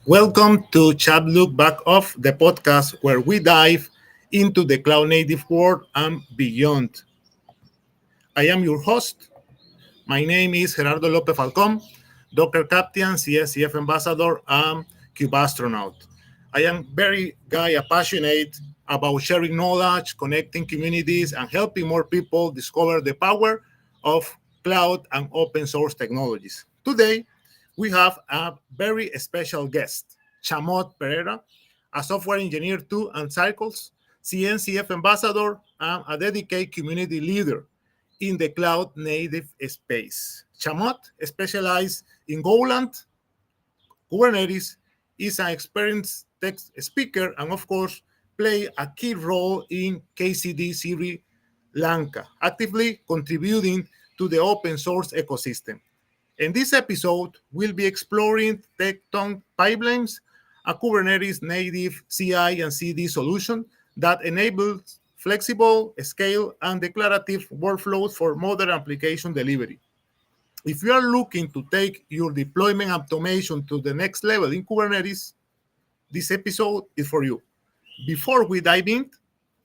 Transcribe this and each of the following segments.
Welcome to ChatLoopBackOff, the podcast where we dive into the cloud native world and beyond. I am your host. My name is Gerardo Lopez Falcon, Docker Captain, CNCF Ambassador, and Cube Astronaut. I am very passionate about sharing knowledge, connecting communities, and helping more people discover the power of cloud and open source technologies. Today, we have a very special guest, Chamod Perera, a software engineer too and cycles, CNCF ambassador, and a dedicated community leader in the cloud native space. Chamod specializes in Golang, Kubernetes, is an experienced text speaker, and of course, play a key role in KCD Sri Lanka, actively contributing to the open source ecosystem. In this episode, we'll be exploring Tekton Pipelines, a Kubernetes native CI and CD solution that enables flexible, scale, and declarative workflows for modern application delivery. If you are looking to take your deployment automation to the next level in Kubernetes, this episode is for you. Before we dive in,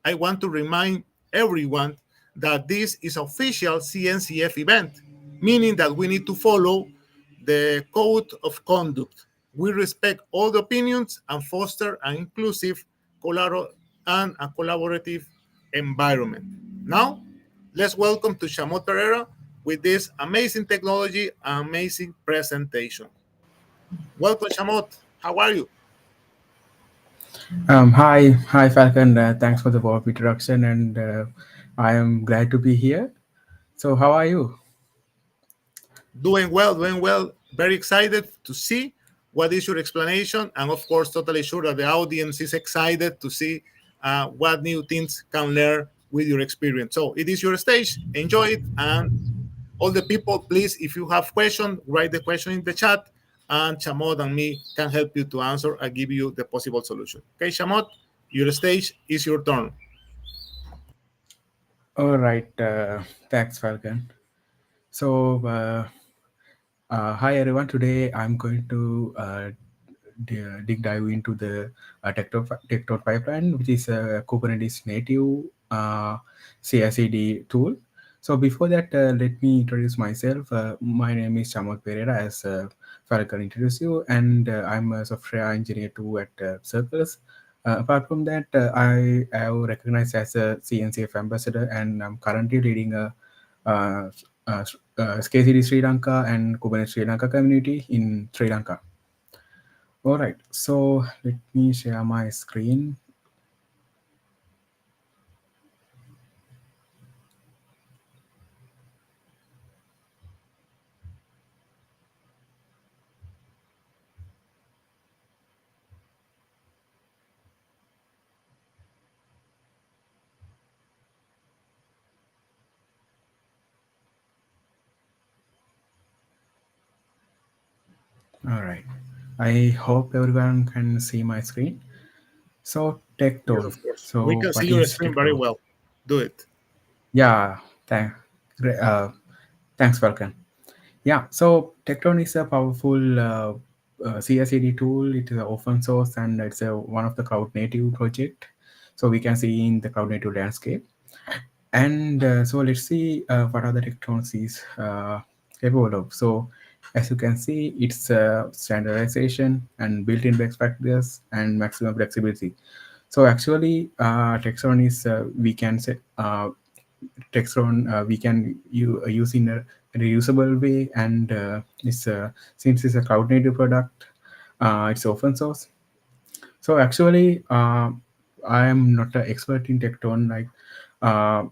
I want to remind everyone that this is official CNCF event, meaning that we need to follow the code of conduct. We respect all the opinions and foster an inclusive and a collaborative environment. Now, let's welcome to Chamod Perera with this amazing technology and amazing presentation. Welcome, Chamod. How are you? Hi, Falcon. Thanks for the warm introduction, and I am glad to be here. So, how are you? Doing well, doing well. Very excited to see what is your explanation, and of course, totally sure that the audience is excited to see what new things can learn with your experience. So it is your stage. Enjoy it, and all the people, please, if you have questions, write the question in the chat, and Chamod and me can help you to answer and give you the possible solution. Okay, Chamod, your stage is your turn. All right. Thanks, Falcon. So, hi everyone. Today, I'm going to dig dive into the Tekton pipeline, which is a Kubernetes native CI/CD tool. So before that, let me introduce myself. My name is Chamod Perera, as Falcon introduced you, and I'm a software engineer too at Circles. Apart from that, I am recognized as a CNCF ambassador, and I'm currently leading a uh, SKCD Sri Lanka and Kubernetes Sri Lanka community in Sri Lanka. All right, so let me share my screen. All right, I hope everyone can see my screen. So Yes, Tekton. of course. We So can see what your is screen very Tekton? well. Do it. Yeah, thank, thanks, Falcon. Yeah, so Tekton is a powerful CI/CD tool. It is a open source and it's one of the cloud native project. So we can see in the cloud native landscape. And so let's see what are the technologies capable of. So as you can see, it's standardization and built-in best practices and maximum flexibility. So actually, Textron is we can say Textron we can use in a reusable way, and it's since it's a cloud native product, it's open source. So actually, I am not an expert in Tekton. Like,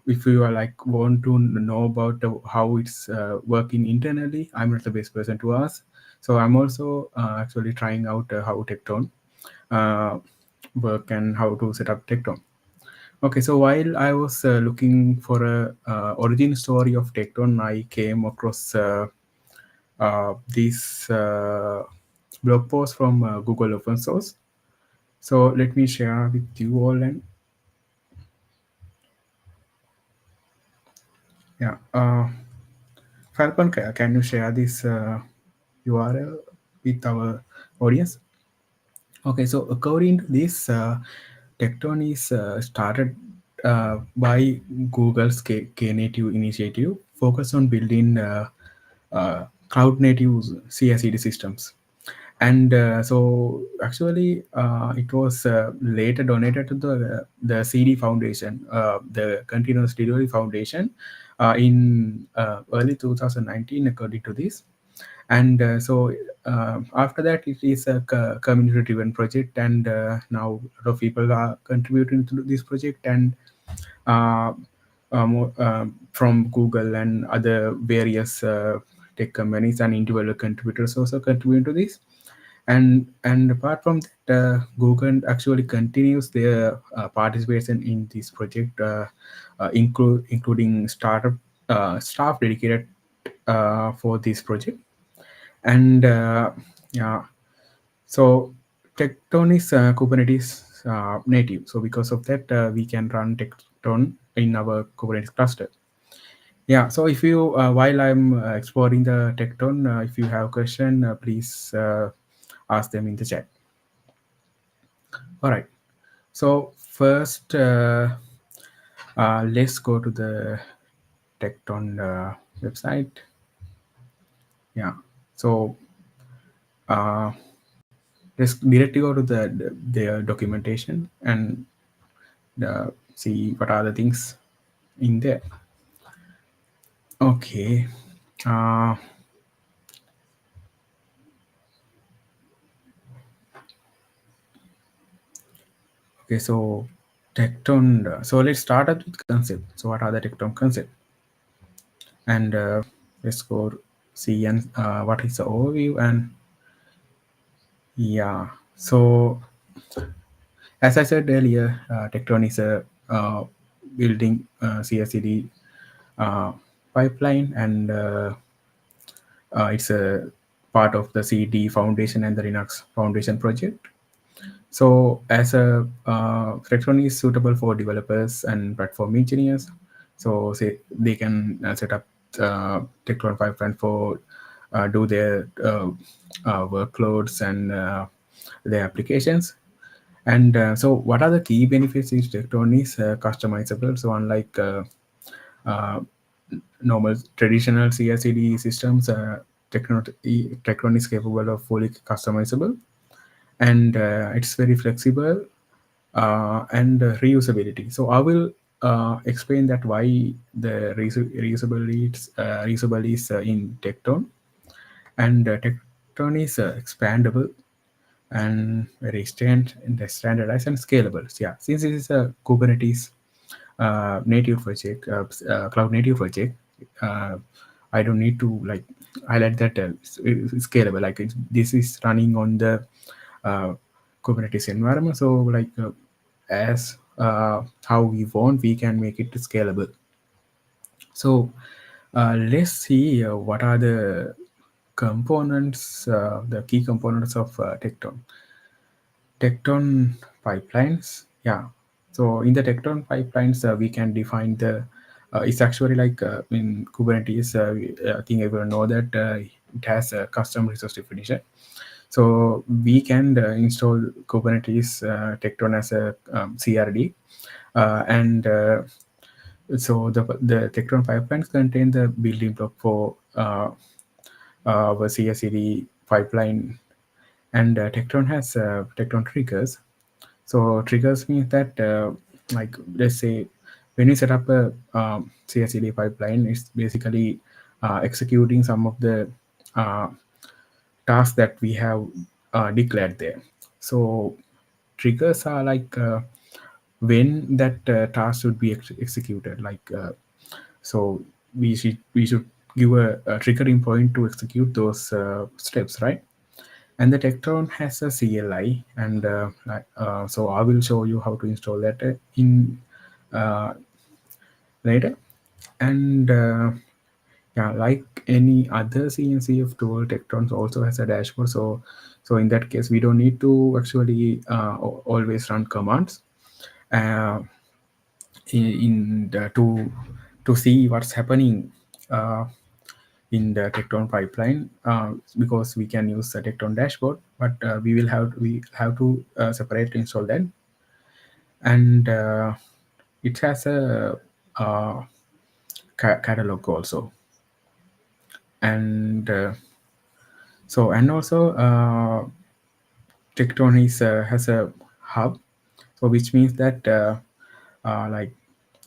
if you are like want to know about how it's working internally, I'm not the best person to ask. So I'm also actually trying out how Tekton uh, work and how to set up Tekton. Okay, so while I was looking for a origin story of Tekton, I came across this blog post from Google Open Source. So let me share with you all. And yeah, Falcon, can you share this URL with our audience? Okay, so according to this, Tekton is started by Google's Knative initiative, focused on building cloud native CI/CD systems. And so actually, it was later donated to the CD Foundation, the Continuous Delivery Foundation, in early 2019, according to this. And so after that, it is a community driven project, and now a lot of people are contributing to this project. And uh, from Google and other various tech companies and individual contributors also contribute to this. And apart from that, Google actually continues their participation in this project, including startup staff dedicated for this project. And yeah, so Tekton is Kubernetes native. So because of that, we can run Tekton in our Kubernetes cluster. Yeah. So if you, while I'm exploring the Tekton, if you have a question, please ask them in the chat. All right. So first, let's go to the Tekton website. Yeah. So uh, let's directly go to their documentation and see what are the things in there. Okay. Uh, okay. So Tekton. So let's start up with concept. So what are the Tekton concept? And let's go see and what is the overview. And yeah. So as I said earlier, Tekton is a building CI/CD uh, pipeline, and it's a part of the CD Foundation and the Linux Foundation project. So, as a Tekton is suitable for developers and platform engineers, so say they can set up Tekton pipeline for do their workloads and their applications. And so, what are the key benefits? Is Tekton is customizable. So, unlike uh, normal traditional CI/CD systems, Tekton is capable of fully customizable, and it's very flexible and reusability. So I will explain that why the reusable is in Tekton, and Tekton is expandable and very standardized and scalable. So, yeah, since it is a Kubernetes native project, cloud native project, uh, I don't need to like highlight that it's scalable. Like this is running on the uh, Kubernetes environment. So like as how we want, we can make it scalable. So let's see what are the components, the key components of Tekton. Tekton pipelines. Yeah. So in the Tekton pipelines, we can define the. It's actually like in Kubernetes. I think everyone know that it has a custom resource definition. So we can install Kubernetes Tekton as a CRD, and so the Tekton pipelines contain the building block for our CI/CD pipeline, and Tekton has Tekton triggers. So triggers means that like let's say when you set up a CI/CD pipeline, it's basically executing some of the uh, tasks that we have declared there. So triggers are like when that task should be executed. Like so, we should give a triggering point to execute those steps, right? And the Tekton has a CLI, and so I will show you how to install that in uh, later. And yeah, like any other CNCF tool, Tekton also has a dashboard. So in that case, we don't need to actually always run commands uh, in the, to see what's happening. Uh, in the Tekton pipeline, because we can use the Tekton dashboard, but we have to separately install that. And it has a catalog also. And and also Tekton has a hub, so which means that like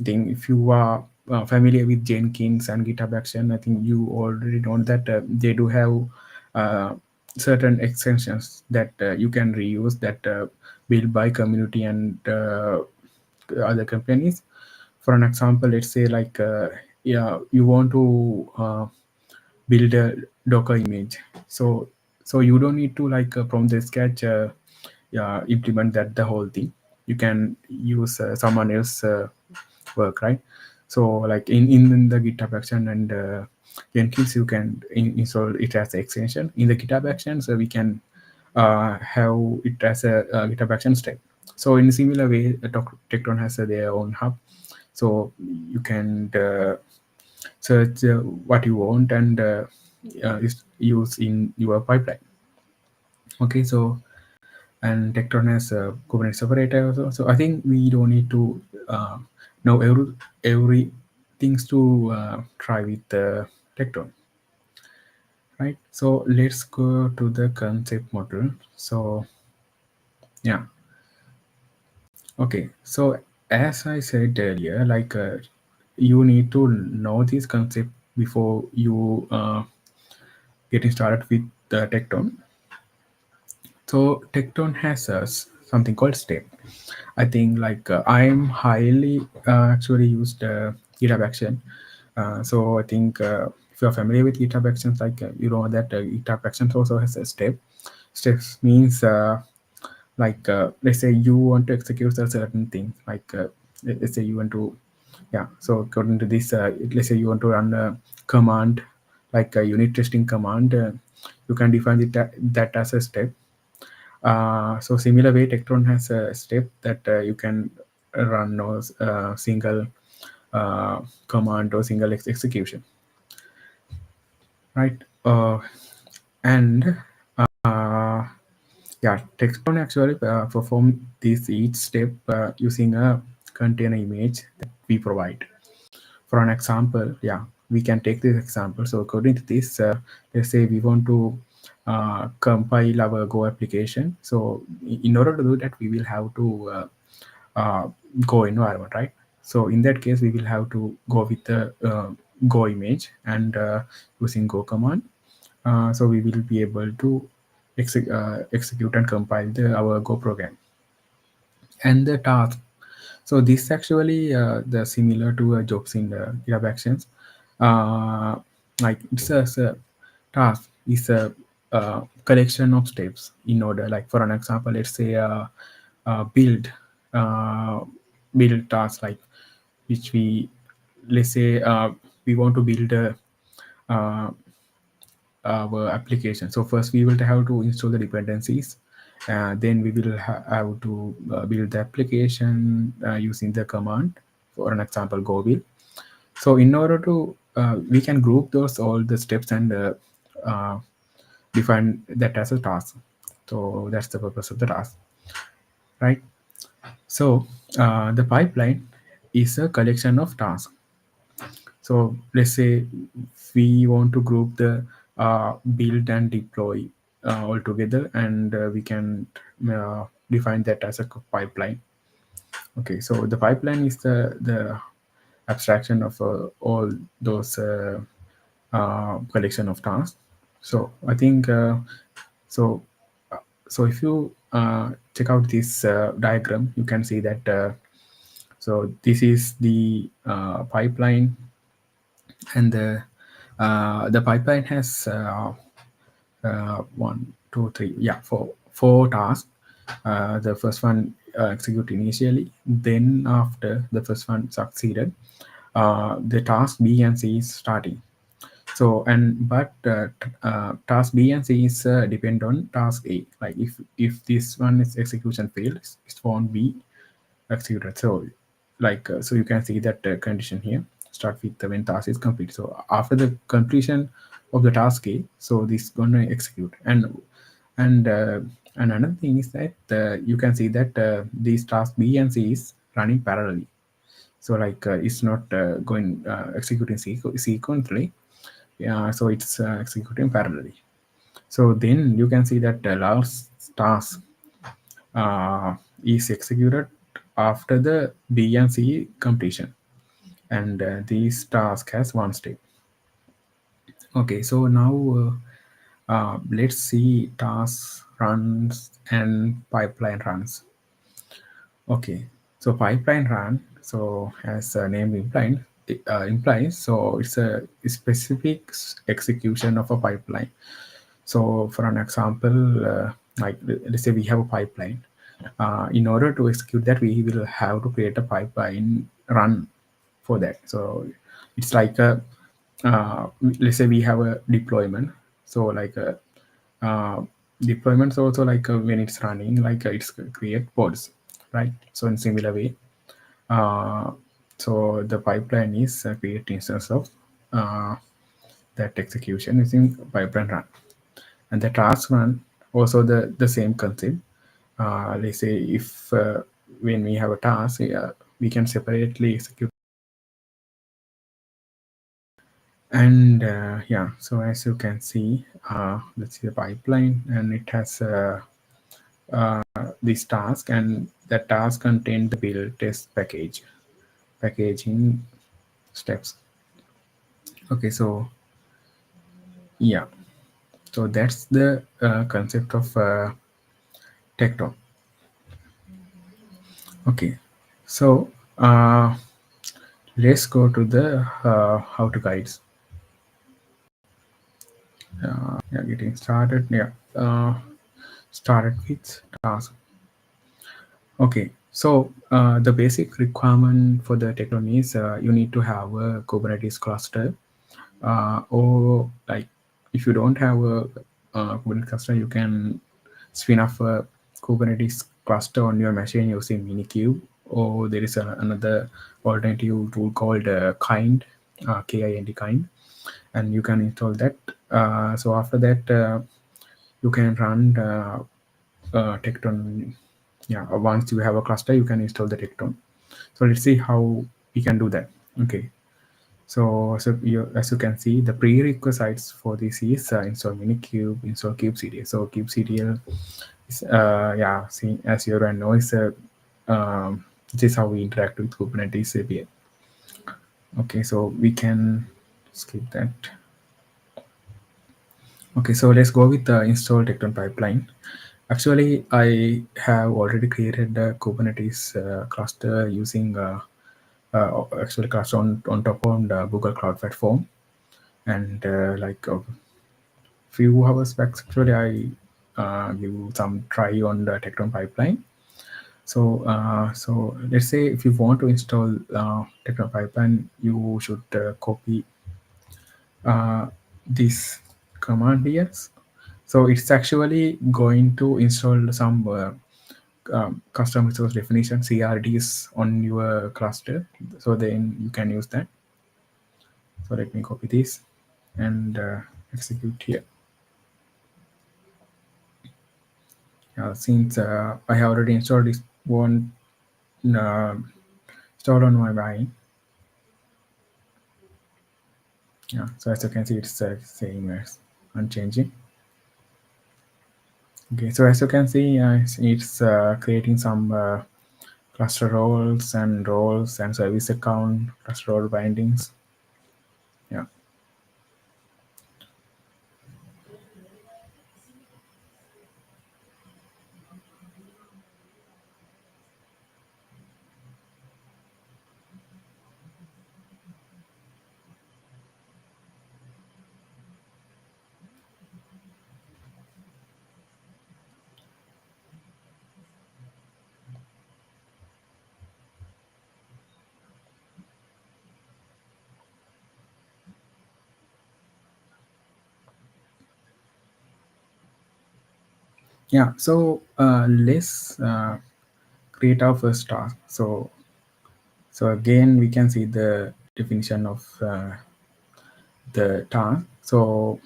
thing, if you are familiar with Jenkins and GitHub Action, I think you already know that they do have uh, certain extensions that you can reuse, that built by community and other companies. For an example, let's say like yeah, you want to build a Docker image. So you don't need to like from the sketch yeah, implement that the whole thing. You can use someone else work, right? So like in the GitHub action and Jenkins, you can install it as an extension. In the GitHub action, so we can have it as a GitHub action step. So in a similar way, Tekton has their own hub, so you can search what you want and use in your pipeline. Okay, so and Tekton has a Kubernetes separator also. So I think we don't need to know every things to try with Tekton, right? So let's go to the concept model. So yeah, okay. So as I said earlier, like you need to know this concept before you getting started with Tekton. So Tekton has something called step. I think like I'm highly actually used GitHub Action. So I think if you're familiar with GitHub Actions, like you know that GitHub Actions also has a step. Steps means like let's say you want to execute a certain thing. Like let's say you want to, yeah. So according to this, let's say you want to run a command, like a unit testing command. You can define that as a step. So similar way, Tekton has a step that you can run no single command or single execution, right? And yeah, Tekton actually perform this each step using a container image that we provide. For an example, yeah, we can take this example. So according to this, let's say we want to compile our Go application. So in order to do that, we will have to Go environment, right? So in that case, we will have to go with the Go image and using Go command. So we will be able to execute and compile our Go program. And the task, so this actually the similar to jobs in the GitHub Actions. Uh, like it's a task is a collection of steps in order. Like for an example, let's say build uh, build task, like which we, let's say we want to build uh, our application. So first we will have to install the dependencies. Then we will have to build the application using the command. For an example, go build. So in order to we can group those all the steps and uh, define that as a task. So that's the purpose of the task, right? So the pipeline is a collection of tasks. So let's say we want to group the build and deploy all together, and we can define that as a pipeline. Okay, so the pipeline is the abstraction of all those collection of tasks. So I think so. So if you check out this diagram, you can see that. So this is the pipeline, and the pipeline has one, two, three, yeah, four tasks. The first one execute initially, then after the first one succeeded, the task B and C is starting. So and but task B and C is depend on task A. Like if this one is execution fails, it won't be executed. So like so you can see that condition here start with the when task is complete. So after the completion of the task A. So this is going to execute. And another thing is that you can see that these tasks B and C is running parallelly. So like it's not going executing sequentially. Yeah, so it's executing parallelly. So then you can see that the last task is executed after the B and C completion, and this task has one step. Okay, so now let's see tasks runs and pipeline runs. Okay, so pipeline run, so as name implies, so it's a specific execution of a pipeline. So for an example, like let's say we have a pipeline. In order to execute that, we will have to create a pipeline run for that. So it's like a let's say we have a deployment. So like a deployments also like when it's running, like it's create pods, right? So in similar way, uh, so the pipeline is create instance of uh, that execution using pipeline run, and the task run also the same concept. Let's say if when we have a task, we can separately execute. And yeah, so as you can see, let's see the pipeline, and it has this task, and the task contains the build test packaging steps. Okay, so yeah, so that's the concept of Tekton. Okay, so let's go to the how to guides. Yeah, getting started. Yeah, started with task. Okay, so the basic requirement for the Tekton is you need to have a Kubernetes cluster, or like if you don't have a Kubernetes cluster, you can spin up a Kubernetes cluster on your machine using Minikube, or there is another alternative tool called Kind, Kind, and you can install that. So after that, you can run Tekton. Yeah, once you have a cluster, you can install the Tekton. So let's see how we can do that. Okay, so as you can see, the prerequisites for this is install Minikube, install kubectl. So kubectl is yeah, see, as you already know, is this is how we interact with Kubernetes API. Okay, so we can skip that. Okay, so let's go with the install Tekton pipeline. Actually, I have already created the Kubernetes cluster using actually cluster on top of the Google Cloud Platform. And like a few hours back, actually, I give some try on the Tekton pipeline. So let's say if you want to install Tekton pipeline, you should copy this command here. So it's actually going to install some custom resource definition CRDs on your cluster. So then you can use that. So let me copy this and execute here. Since I have already installed this one uh, installed on my machine. Yeah, so as you can see, it's same as unchanging. Okay, so as you can see, it's creating some cluster roles and service account, cluster role bindings. Yeah. Yeah, so let's create our first task. So again, we can see the definition of the task. So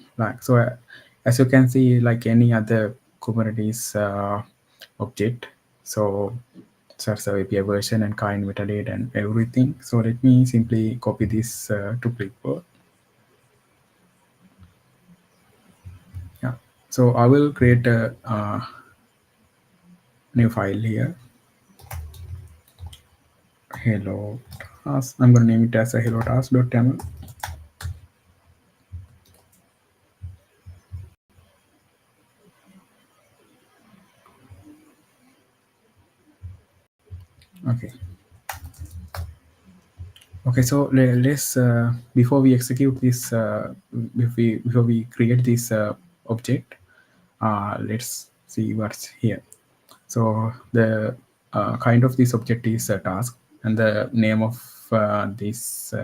as you can see, like any other Kubernetes object, so that's the API version and kind metadata and everything. So let me simply copy this to clipboard. Yeah. So I will create a new file here. Hello task. I'm going to name it as a hello task.taml. Okay. Okay. So let's before we execute this, before we create this object, let's see what's here. So the kind of this object is a task, and the name of this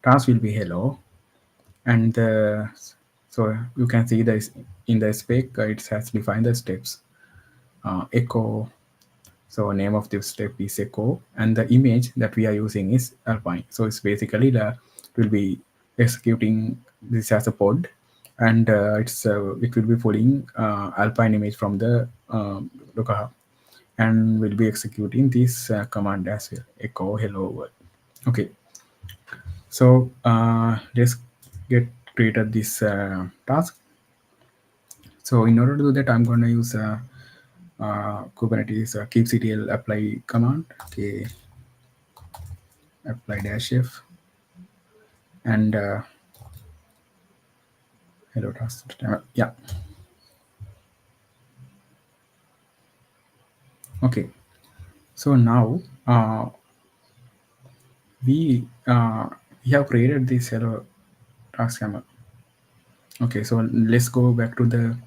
task will be hello. And so you can see this in the spec, it has defined the steps. Echo. So name of this step is echo, and the image that we are using is Alpine. So it's basically the it will be executing this as a pod, and it will be pulling Alpine image from the localhost, and will be executing this command as well, echo hello world. Okay, so let's get created this task. So in order to do that, I'm going to use Kubernetes kubectl apply command. Okay, apply dash f, and hello task. Yeah. Okay. So now we we have created this hello task command. Okay. So let's go back to the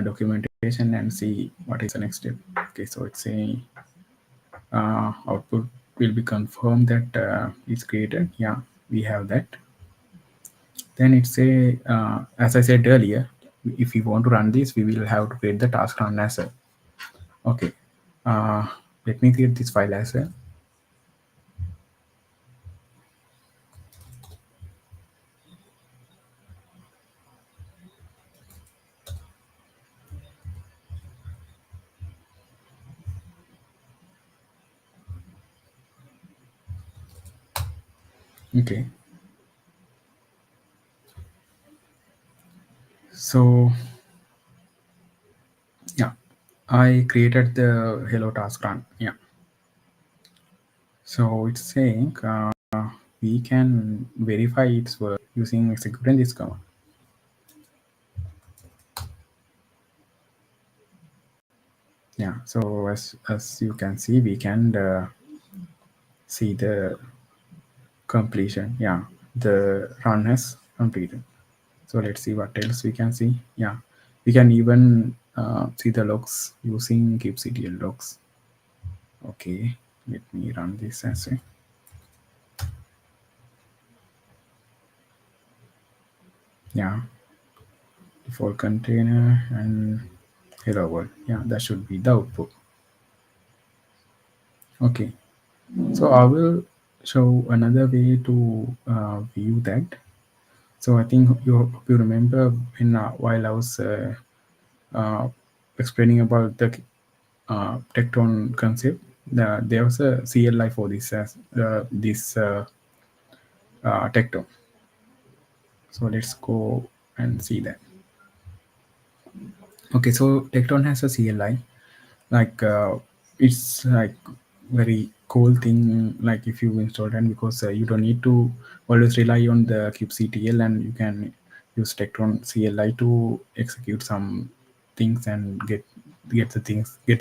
documentation and see what is the next step. Okay. So it's a output will be confirmed that it's created. Yeah, we have that. Then it's a as I said earlier, if we want to run this, we will have to create the task run as well. Okay, uh, let me create this file as well. Okay, so yeah, I created the hello task run. Yeah, so it's saying we can verify its work using executing this command. Yeah, so as you can see, we can see the completion. Yeah, the run has completed. So let's see what else we can see. Yeah, we can even see the logs using kubectl logs. Okay, let me run this as well. Yeah, default container and hello world. Yeah, that should be the output. Okay, so I will show another way to view that. So I think you remember when while I was uh, explaining about the Tekton concept, there was a CLI for this Tekton. So let's go and see that. Okay, so Tekton has a CLI. Like it's like very cool thing. Like if you install it, because you don't need to always rely on the kubectl, and you can use Tekton CLI to execute some things and get the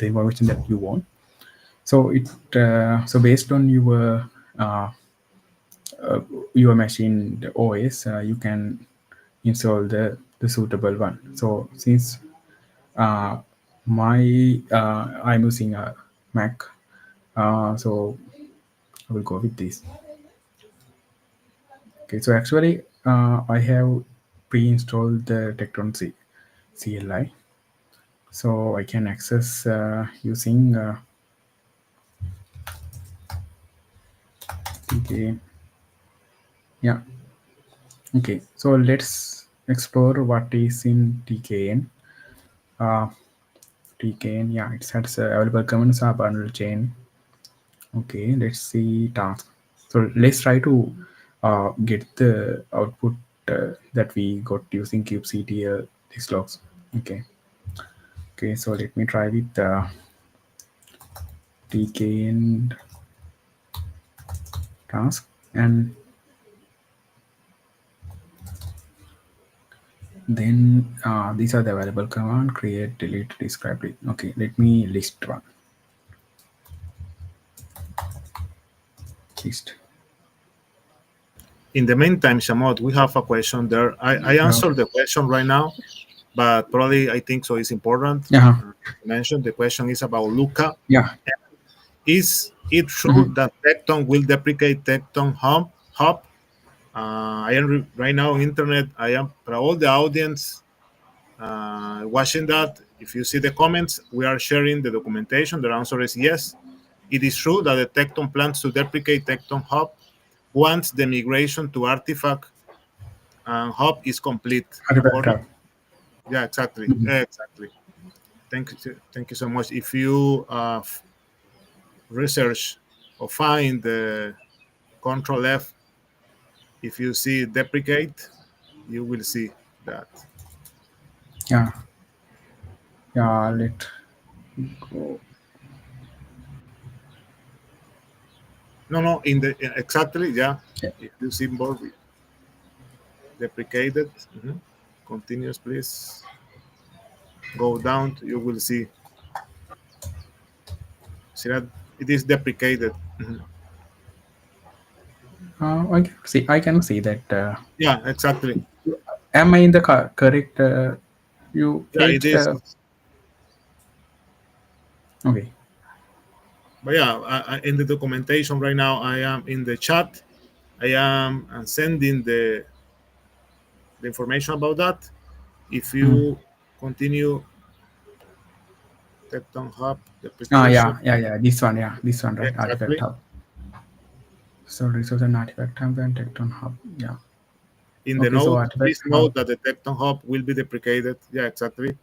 information that you want. So so based on uh, your machine, the OS, you can install the suitable one. So since uh, my I'm using a Mac, so I will go with this. Okay, so actually I have pre-installed the Tekton CLI, so I can access using okay. Yeah. Okay, so let's explore what is in TKN. Uh, TKN, yeah, it has available commands are bundle chain. Okay, let's see task. So let's try to get the output that we got using kubectl these logs. Okay, okay. So let me try with TKN task, and then these are the available command: create, delete, describe it. Okay, let me list one. List. In the meantime, Chamod, we have a question there. I answered the question right now, but probably I think so it's important Yeah, to mention. The question is about Luca. yeah. Is it true Mhm. that Tekton will deprecate Tekton Hub? I am right now on internet. I am for all the audience watching that. If you see the comments, we are sharing the documentation. The answer is yes. It is true that the Tekton plans to deprecate Tekton Hub once the migration to Artifact and Hub is complete. Artifact According, tab. yeah, exactly, Mhm. exactly. Thank you so much. If you research or find the Control F, if you see deprecate, you will see that. Yeah, yeah. Let go. No, no, in the exactly, yeah. Yeah. If you symbol deprecated, mhm. Continuous, please go down. You will see that it is deprecated. Mhm. I can see. I can see that. Yeah, exactly. Am I in the correct? You Yeah, it page is. the. Okay. But yeah, in the documentation right now, I am in the chat. I am sending the information about that. If Mm. you continue Tekton Hub Ah, deprecation, yeah, yeah, yeah. This one, yeah, this one, right? Artifact exactly. hub. So resource and artifact hub and Tekton hub. Yeah. In the Okay. So note, artifact please hub. note that the Tekton Hub will be deprecated. Yeah, exactly.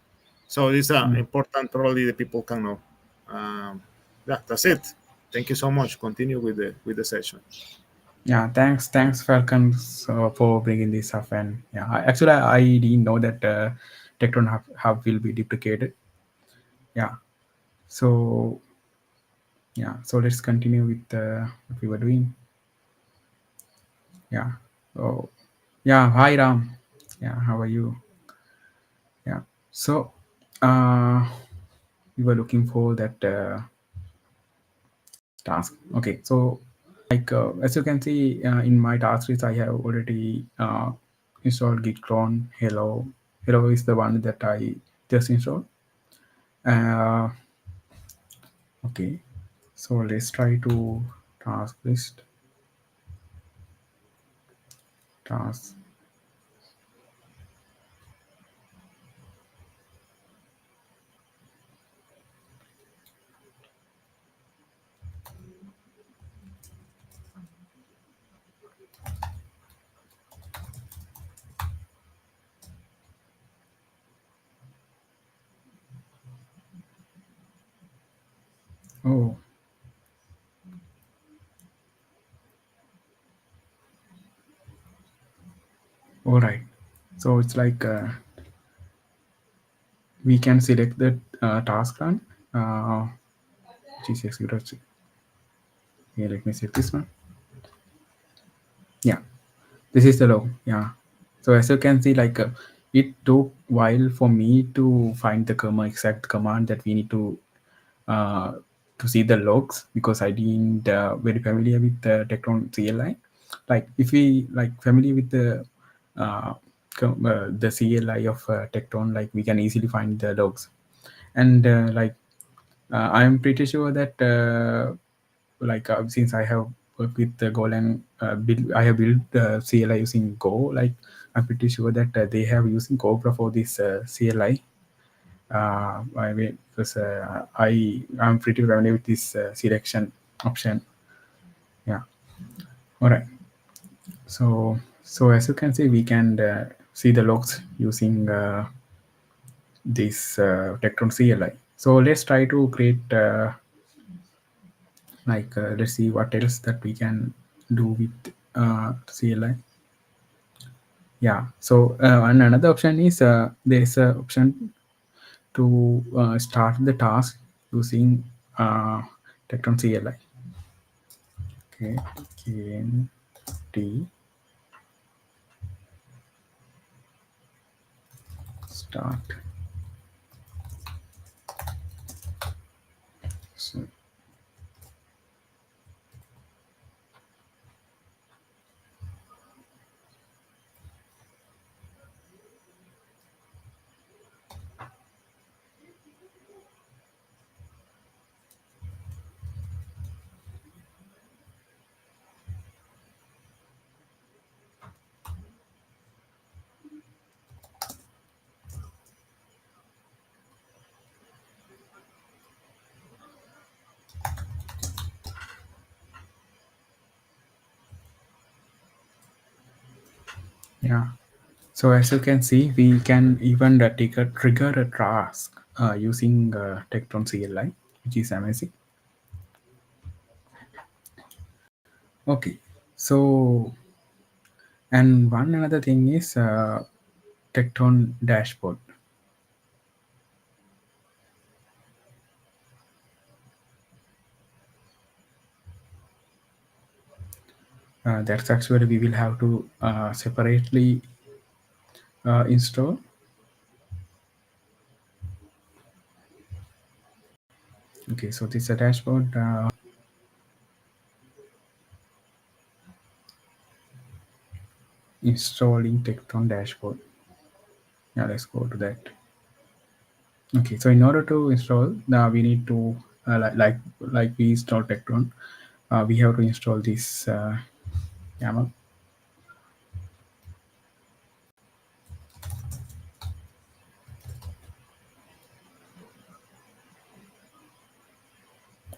So this is Mm. important. Probably the people can know. Yeah, that's it. Thank you so much. Continue with the session. Yeah. Thanks, Falcon, for bringing this up. And yeah, actually, I didn't know that Tekton hub will be deprecated. Yeah. So yeah. So let's continue with what we were doing. Yeah. Oh, yeah. Hi, Ram. Yeah. How are you? Yeah. So, we were looking for that task. Okay. So, like as you can see in my task list, I have already installed git clone hello. Hello is the one that I just installed. Uh, okay. So let's try to task list task. Oh, all right. So it's like we can select the task run. Uh, which is executed. Yeah, let me save this one. Yeah, this is the log. Yeah. So as you can see, like it took while for me to find the exact command that we need uh, to see the logs, because I didn't very familiar with the Tekton CLI. Like if we like familiar with the CLI of Tekton, like we can easily find the logs. And like I'm pretty sure that like since I have worked with the Golang I have built CLI using Go. Like I'm pretty sure that they have using Cobra for this CLI. I mean, because I'm pretty familiar with this selection option. Yeah. All right. So as you can see, we can see the logs using this Tekton CLI. So let's try to create let's see what else that we can do with CLI. Yeah, so and another option is there is a option to start the task using Tekton CLI. Okay, KNT start. So, yeah. So as you can see, we can even trigger a task using Tekton CLI, which is amazing. Okay, so and one another thing is Tekton dashboard. That's actually we will have to separately install. Okay, so this is a dashboard. Installing Tekton dashboard. Yeah, let's go to that. Okay, so in order to install, we need to like we install Tekton, we have to install this YAML.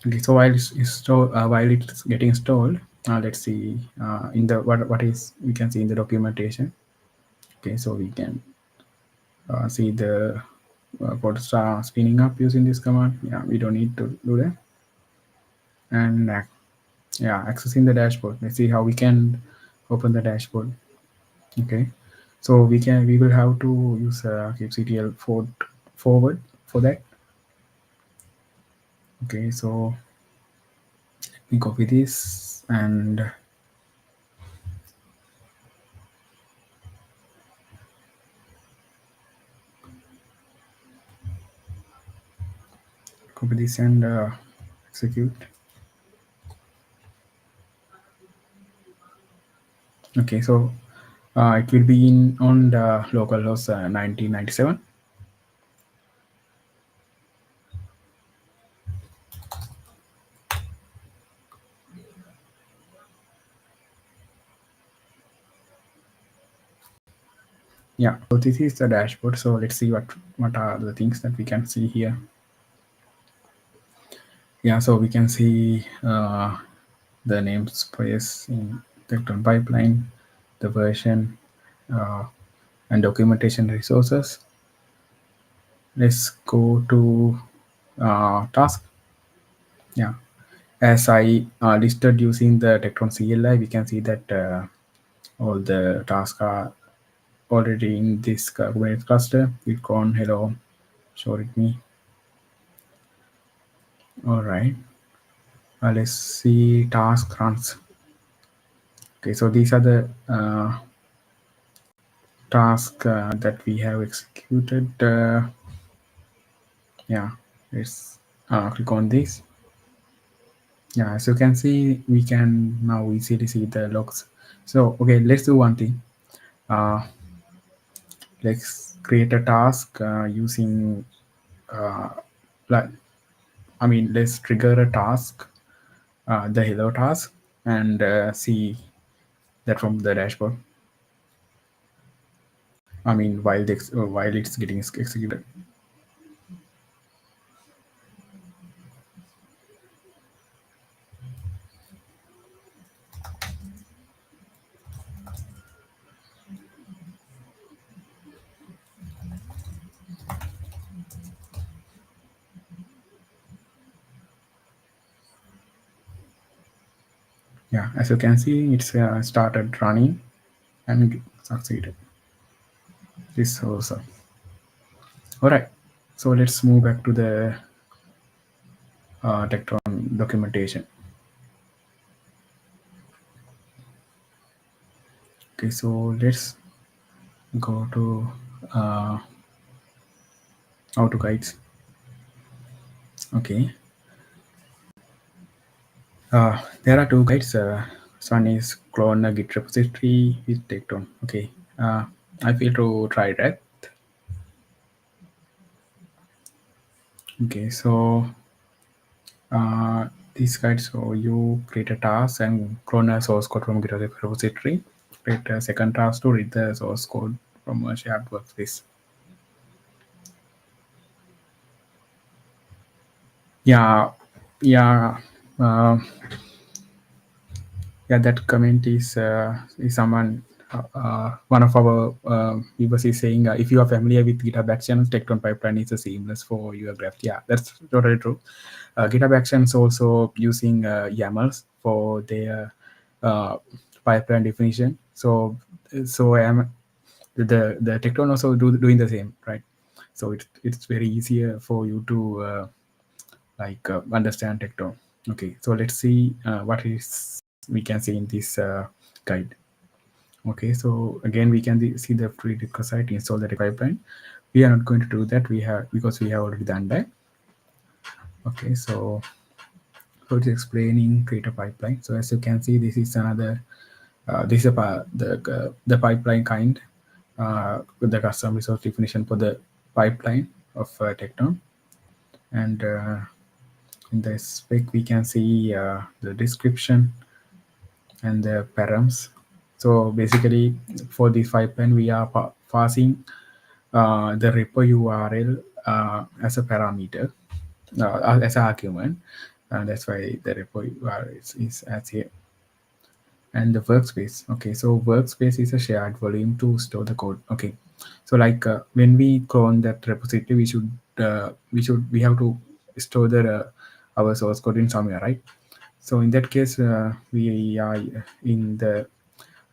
Okay, so while it's getting installed, let's see in the what is we can see in the documentation. Okay, so we can see the code start spinning up using this command. Yeah, we don't need to do that. And yeah, accessing the dashboard. Let's see how we can open the dashboard. Okay, so we will have to use kubectl forward for that. Okay, so let me copy this and copy this and execute. Okay, so it will be in on the localhost 1997. Yeah, so this is the dashboard. So let's see what are the things that we can see here. Yeah, so we can see the namespace in Tekton pipeline, the version, and documentation resources. Let's go to task. Yeah, as I listed using the Tekton CLI, we can see that all the tasks are already in this Kubernetes cluster. Click on hello, show it me. All right, let's see task runs. Okay, so these are the tasks that we have executed. Yeah, let's click on this. Yeah, as you can see, we can now easily see the logs. So okay, let's do one thing. Let's create a task using like let's trigger a task, the hello task, and see that from the dashboard. While it's getting executed. Yeah, as you can see, it's started running and succeeded. This also. All right. So let's move back to the Tekton documentation. Okay, so let's go to uh, auto guides. Okay, there are two guides. One is clone a Git repository with Tekton. Okay, I feel to try that. Okay, so these guides, so you create a task and clone a source code from Git repository. Create a second task to read the source code from a shared workspace. Yeah, yeah. Uh, yeah, that comment is someone one of our viewers is saying if you are familiar with GitHub Actions, Tekton pipeline is a seamless for your graph. Yeah, that's totally true. GitHub Actions also using YAMLs for their uh, pipeline definition. So I am the Tekton also doing the same, right? So it's very easier for you to understand Tekton. Okay, so let's see what is we can see in this guide. Okay, so again we can see the prerequisite install the pipeline. We are not going to do that. We have because we have already done that. Okay, so it's explaining create a pipeline. So as you can see, this is another this is the pipeline kind with the custom resource definition for the pipeline of Tekton. And in the spec we can see the description and the params. So basically for this pipeline we are passing the repo URL as a parameter as an argument, and that's why the repo URL is as here. And the workspace, okay, so workspace is a shared volume to store the code. Okay, so like when we clone that repository, we have to store the our source code in somewhere, right? So in that case we are in the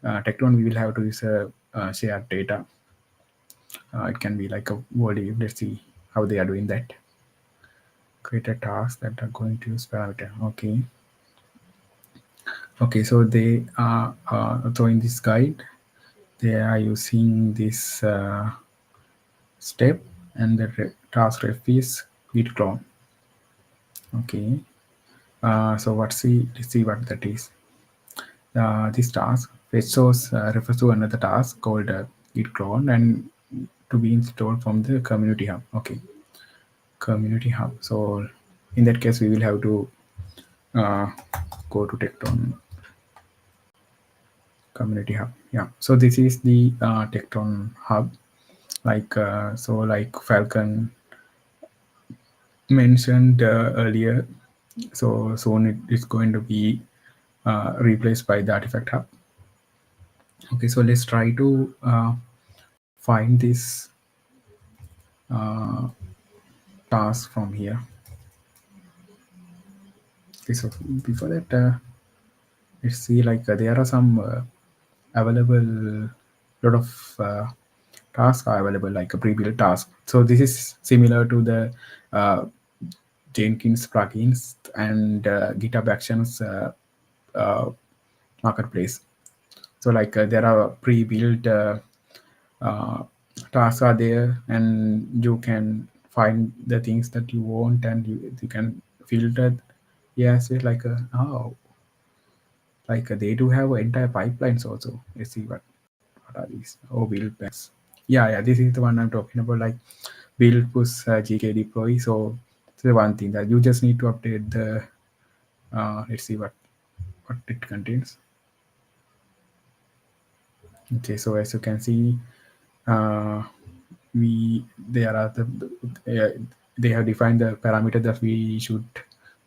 Tekton, we will have to use a shared data. It can be like a volume. Let's see how they are doing that. Create a task that are going to use parameter. Okay, okay, so they are so in this guide they are using this step, and the task ref is git clone. Okay, so let's see what that is. This task fetch source refers to another task called git clone and to be installed from the community hub. Okay, community hub. So in that case we will have to uh, go to Tekton community hub. Yeah, so this is the Tekton hub. Like Falcon mentioned earlier, so soon it is going to be replaced by the artifact hub. Okay, so let's try to find this uh, task from here. Okay, so before that let's see, like there are some available lot of tasks are available, like a pre-built task. So this is similar to the uh, Jenkins plugins and GitHub Actions uh, marketplace. So like there are pre-built uh, tasks are there, and you can find the things that you want, and you can filter. Yes, it's like oh, like they do have entire pipelines also. Let's see what are these. Oh, build packs. Yeah, this is the one I'm talking about. Like build push GK deploy. So the one thing that you just need to update the. Let's see what it contains. Okay, so as you can see, uh, we there are they have defined the parameter that we should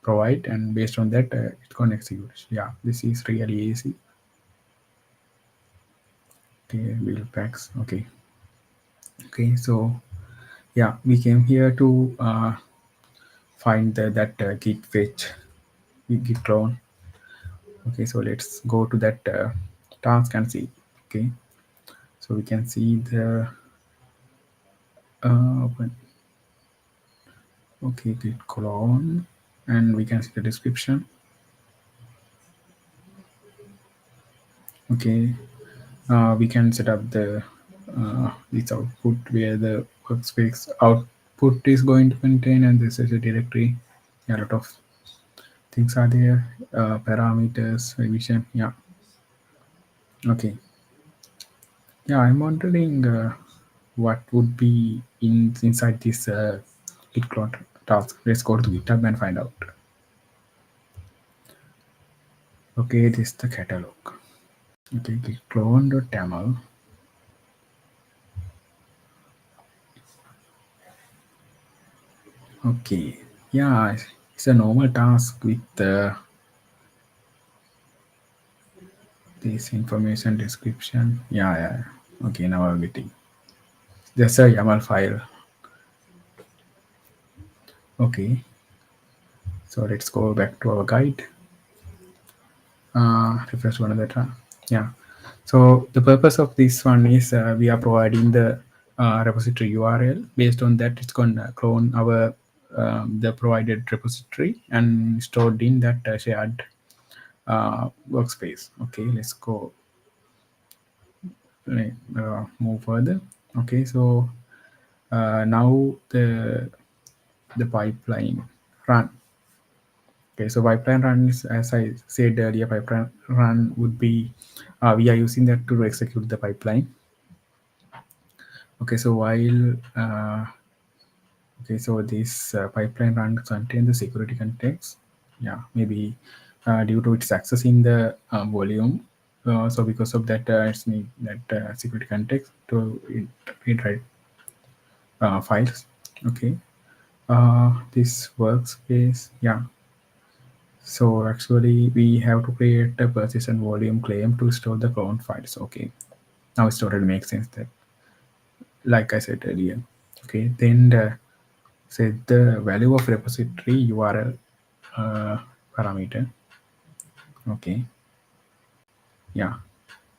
provide, and based on that it's going to execute. Yeah, this is really easy. Okay, build packs. Okay, so yeah, we came here to find that git fetch, git clone. Okay, so let's go to that task and see. Okay, so we can see the open. Okay, git clone, and we can see the description. Okay, we can set up the this output where the workspace output is going to contain, and this is a directory. Yeah, a lot of things are there. Parameters, revision. Yeah. Okay. Yeah, I'm wondering what would be inside this git clone task. Let's go to GitHub and find out. Okay, this is the catalog. Okay, git clone.taml. Okay, yeah, it's a normal task with this information description. Yeah, yeah. Okay, now I'm getting just a YAML file. Okay, so let's go back to our guide. Refresh one other time. Yeah. So the purpose of this one is we are providing the repository URL. Based on that, it's going to clone our the provided repository and stored in that shared workspace. Okay, let's go move further. Okay, so now the pipeline run. Okay, so pipeline run is, as I said earlier, pipeline run would be we are using that to execute the pipeline. Okay, so while okay, so this pipeline run contain the security context. Yeah, maybe due to its accessing the volume. So because of that, it's need that security context to read write files. Okay, this workspace. Yeah. So actually, we have to create a persistent volume claim to store the clone files. Okay, now it already makes sense that, like I said earlier. Okay, then set the value of repository URL parameter. Okay, yeah.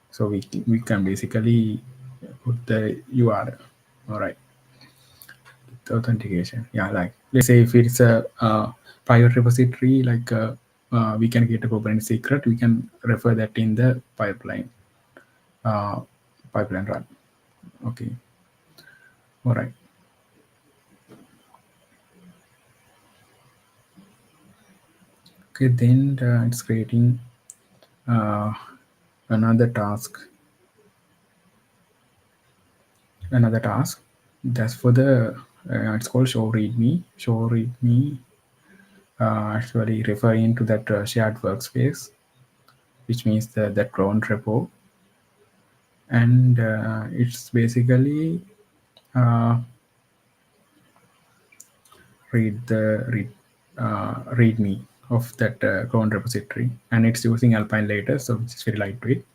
So we can basically put the URL. All right, the authentication. Yeah, like let's say if it's a private repository, like we can get a Kubernetes secret. We can refer that in the uh, pipeline run. Okay, all right. Okay, then it's creating uh, another task. Another task that's for the it's called show readme. Show readme actually referring to that shared workspace, which means that clone repo, and it's basically uh, readme of that clone repository, and it's using Alpine later, so which is very lightweight.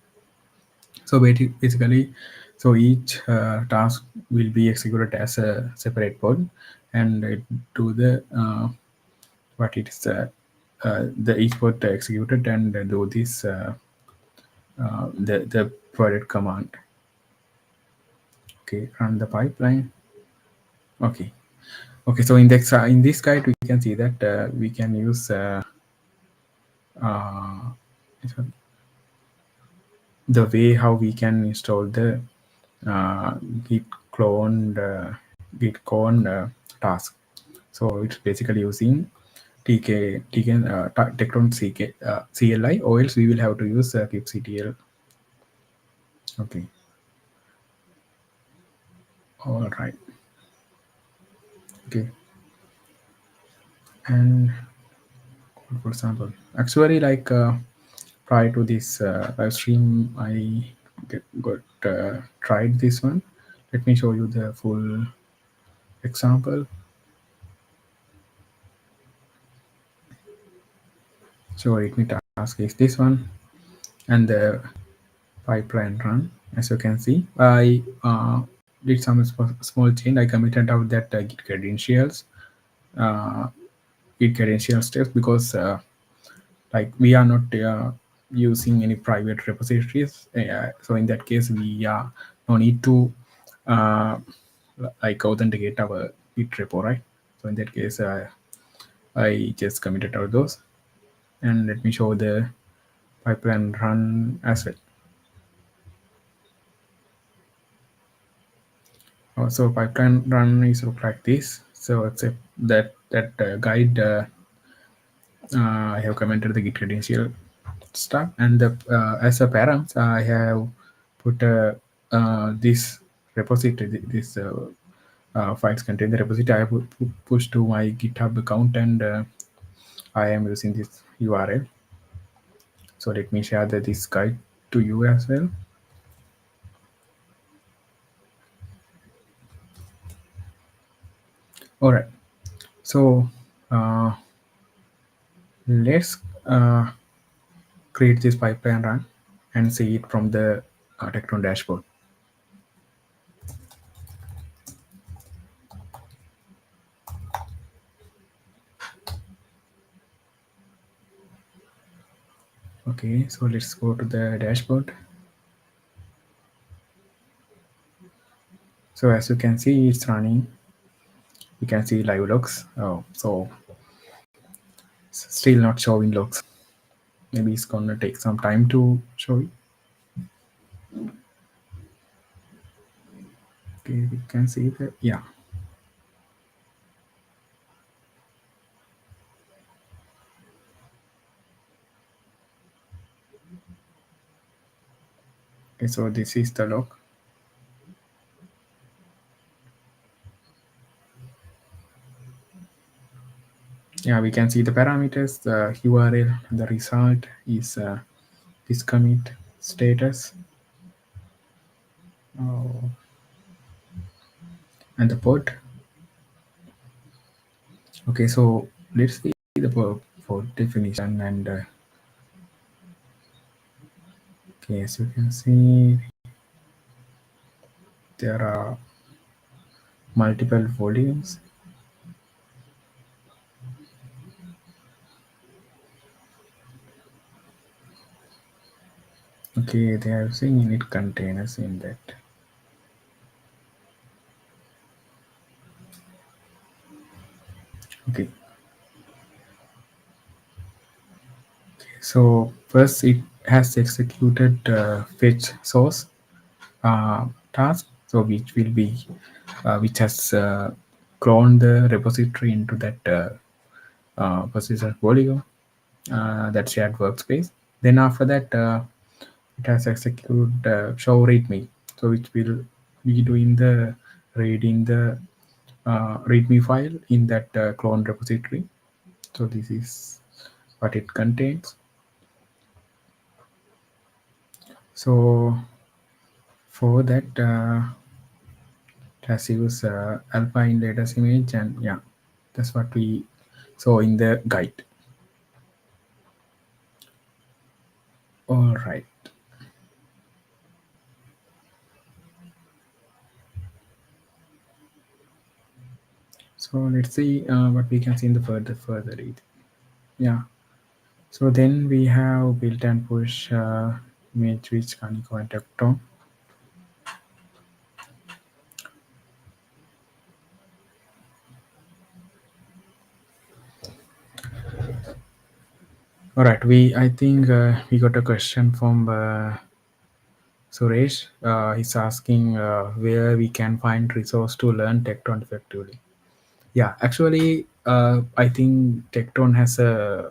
So basically, so each task will be executed as a separate pod, and it do the what it is the each pod executed and do this the provided command. Okay, run the pipeline. Okay, okay. So in this guide we can see that we can use uh, the way how we can install the uh, git clone task. So it's basically using Tekton CLI, or else we will have to use kubectl. Okay, all right. Okay, and for example, actually, like prior to this live stream, I got tried this one. Let me show you the full example. So let me task is this one, and the pipeline run. As you can see, I did some small change. I committed out that git credentials, uh, git credential steps, because like we are not using any private repositories. So in that case, we no need to uh, like authenticate our Git repo, right? So in that case, I just committed out those, and let me show the pipeline run as well. So pipeline run is look like this. So except that guide, I have commented the Git credential stuff, and the as a params, I have put this repository, this files contain the repository. I have push to my GitHub account, and I am using this URL. So let me share this guide to you as well. All right. So uh, let's create this pipeline run and see it from the Tekton dashboard. Okay, so let's go to the dashboard. So as you can see, it's running. You can see live logs. Oh, so still not showing logs. Maybe it's gonna take some time to show it. Okay, we can see that. Yeah. Okay, so this is the log. Yeah, we can see the parameters, the URL, the result is this commit status, oh, and the port. Okay, so let's see the port definition, and okay, as you can see, there are multiple volumes. Okay, they are using init containers in that. Okay. So first it has executed fetch source task, so which will be which has cloned the repository into that persistent volume, that shared workspace. Then after that, it has executed show readme, so which will be doing the reading the readme file in that clone repository. So this is what it contains. So for that, it has used alpine latest image, and yeah, that's what we saw in the guide. All right. So let's see what we can see in the further read. Yeah. So then we have built and push image which Kaniko and Tekton. All right. I think we got a question from Suresh. He's asking where we can find resource to learn Tekton effectively. Yeah, actually, I think Tekton has a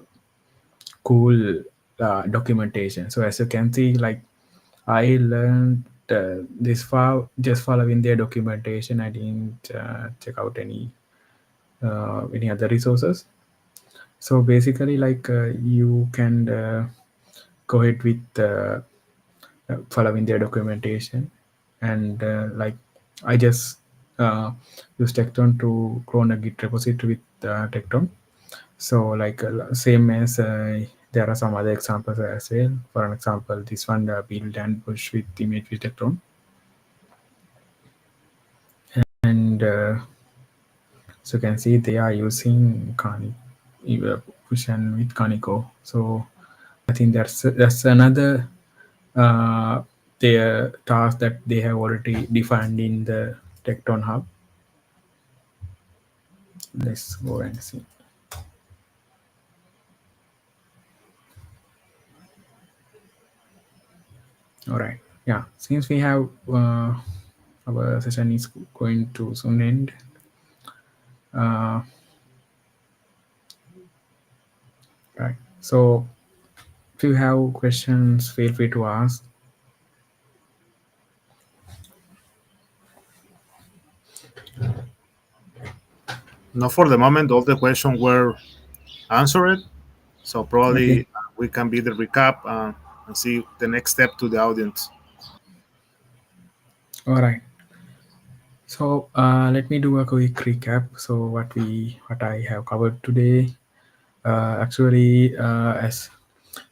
cool documentation. So as you can see, like I learned this far just following their documentation. I didn't check out any other resources. So basically, like you can go ahead with following their documentation, and like I just uh, use Tekton to clone a Git repository with Tekton. So like same as there are some other examples as well. For an example, this one build and push with image with Tekton, and so you can see they are using Kani push and with Kaniko. So I think that's another uh, their task that they have already defined in the Tekton Hub. Let's go and see. All right. Yeah. Since we have our session is going to soon end. Uh, right. So if you have questions, feel free to ask. Not for the moment, all the questions were answered. So Okay. probably we can be the recap and see the next step to the audience. All right. So let me do a quick recap. So what I have covered today. Actually, as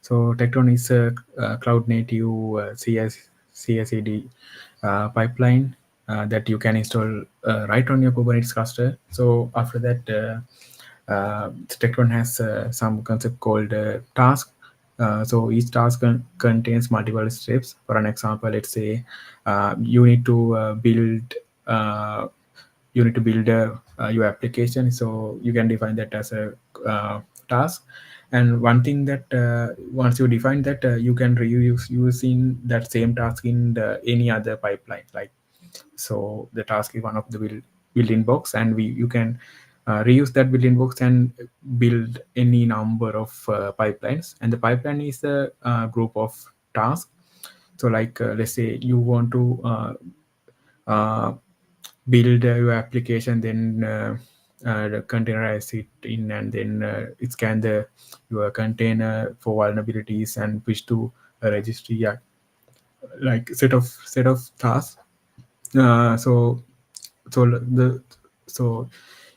so Tekton is a cloud native CI/CD pipeline that you can install right on your Kubernetes cluster. So after that, Tekton has some concept called task. So each task contains multiple steps. For an example, let's say you need to uh, build your application, so you can define that as a task. And one thing that once you define that, you can reuse using that same task in any other pipeline, like, so the task is one of the built-in box, and you can reuse that built-in box and build any number of pipelines. And the pipeline is a group of tasks. So like, let's say you want to uh, build your application, then containerize it in, and then it scan your container for vulnerabilities and push to a registry. Yeah, like set of tasks. So the so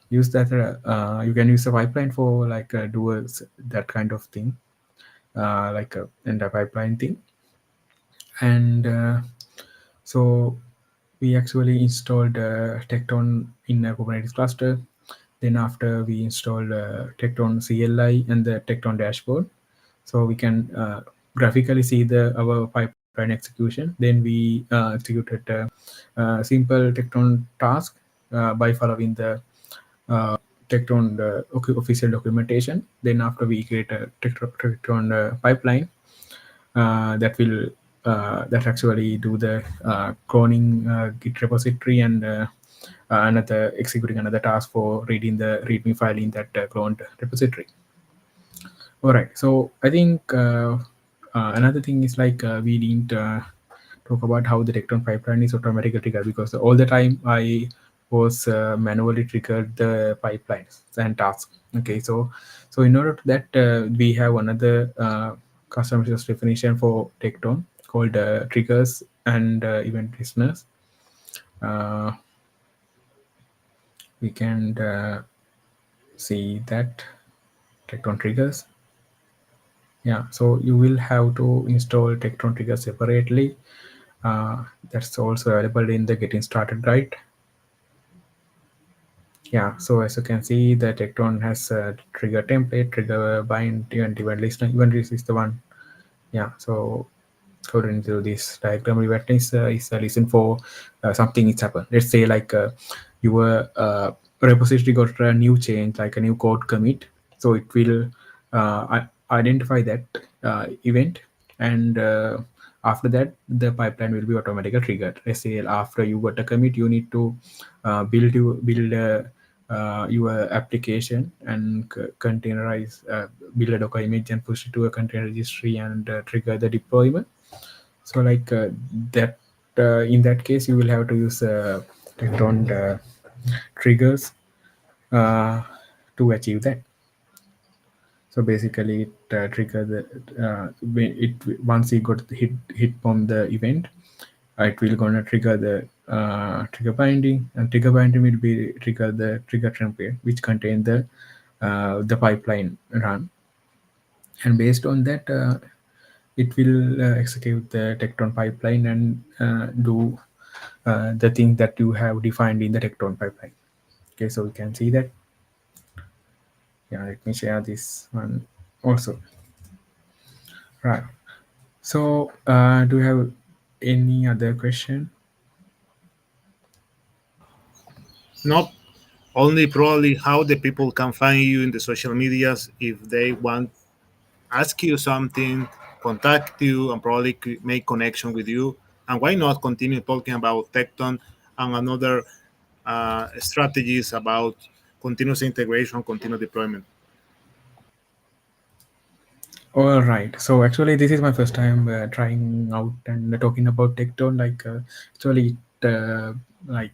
use that you can use a pipeline for like do that kind of thing, like a and a pipeline thing. And so we actually installed Tekton in a Kubernetes cluster. Then after we installed Tekton CLI and the Tekton dashboard, so we can graphically see our pipeline execution. Then we executed a simple Tekton task by following the Tekton official documentation. Then after we create a Tekton pipeline that will that actually do the cloning Git repository, and another executing another task for reading the README file in that cloned repository. All right. So I think another thing is like we didn't talk about how the Tekton pipeline is automatically triggered, because all the time I was manually triggered the pipelines and tasks. Okay. So in order to that, we have another custom resource definition for Tekton called triggers and event listeners. Uh, we can see that Tekton triggers. Yeah, so you will have to install Tekton trigger separately. That's also available in the getting started guide. Yeah, so as you can see, the Tekton has a trigger template, trigger bind, event listener. Event list is the one. Yeah, so according to this diagram, event is a listen for something it's happened. Let's say like your repository got a new change, like a new code commit. So it will identify that event, and after that the pipeline will be automatically triggered. Let's say after you got a commit, you need to build your application and containerize, build a Docker image and push it to a container registry and trigger the deployment. So like that, in that case, you will have to use Tekton triggers uh, to achieve that. So basically, it trigger the once you got hit from the event, it will gonna trigger the trigger binding, and trigger binding will be trigger the trigger template which contain the pipeline run, and based on that, it will execute the Tekton pipeline and do the thing that you have defined in the Tekton pipeline. Okay, so we can see that. Yeah, let me share this one also. Right. So, do you have any other question? Not only probably how the people can find you in the social medias if they want ask you something, contact you, and probably make connection with you. And why not continue talking about Tekton and another strategies about continuous integration, continuous deployment. All right. So actually, this is my first time trying out and talking about Tekton. Actually, like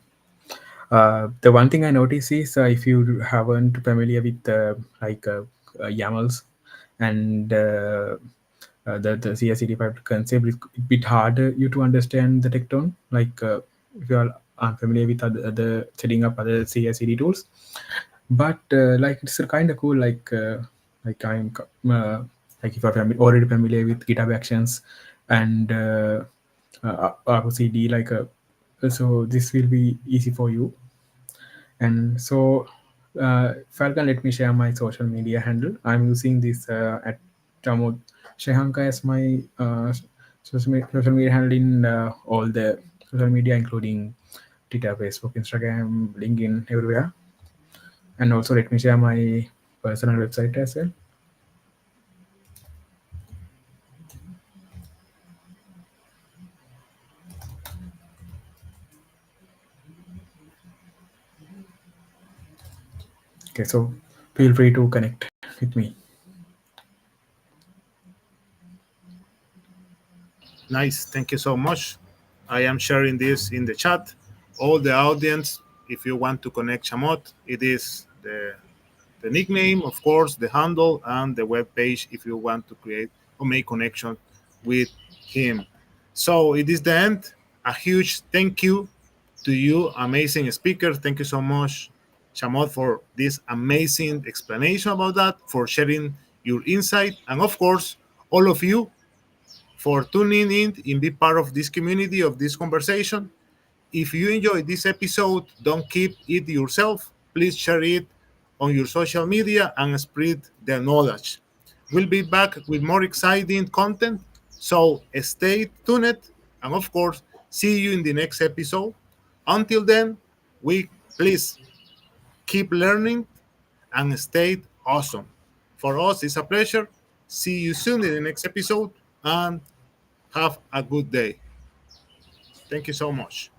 the one thing I notice is if you haven't familiar with YAMLs and the CI/CD pipe concept, it's a bit harder you to understand the Tekton. If you are unfamiliar with other setting up other CI/CD tools, but it's kind of cool. Like I'm like if I'm already familiar with GitHub Actions and RCD, so this will be easy for you. And so, Falcon, let me share my social media handle. I'm using this at Chamod Shehanka as my social media handle in all the social media, including Twitter, Facebook, Instagram, LinkedIn, everywhere. And also, let me share my personal website as well. Okay, so feel free to connect with me. Nice. Thank you so much. I am sharing this in the chat. All the audience, if you want to connect Chamot, it is the nickname, of course, the handle, and the web page if you want to create or make connection with him. So it is the end. A huge thank you to you, amazing speaker. Thank you so much, Chamot, for this amazing explanation about that, for sharing your insight, and of course, all of you for tuning in and be part of this community of this conversation. If you enjoyed this episode, don't keep it yourself. Please share it on your social media and spread the knowledge. We'll be back with more exciting content. So stay tuned and of course, see you in the next episode. Until then, we please keep learning and stay awesome. For us, it's a pleasure. See you soon in the next episode and have a good day. Thank you so much.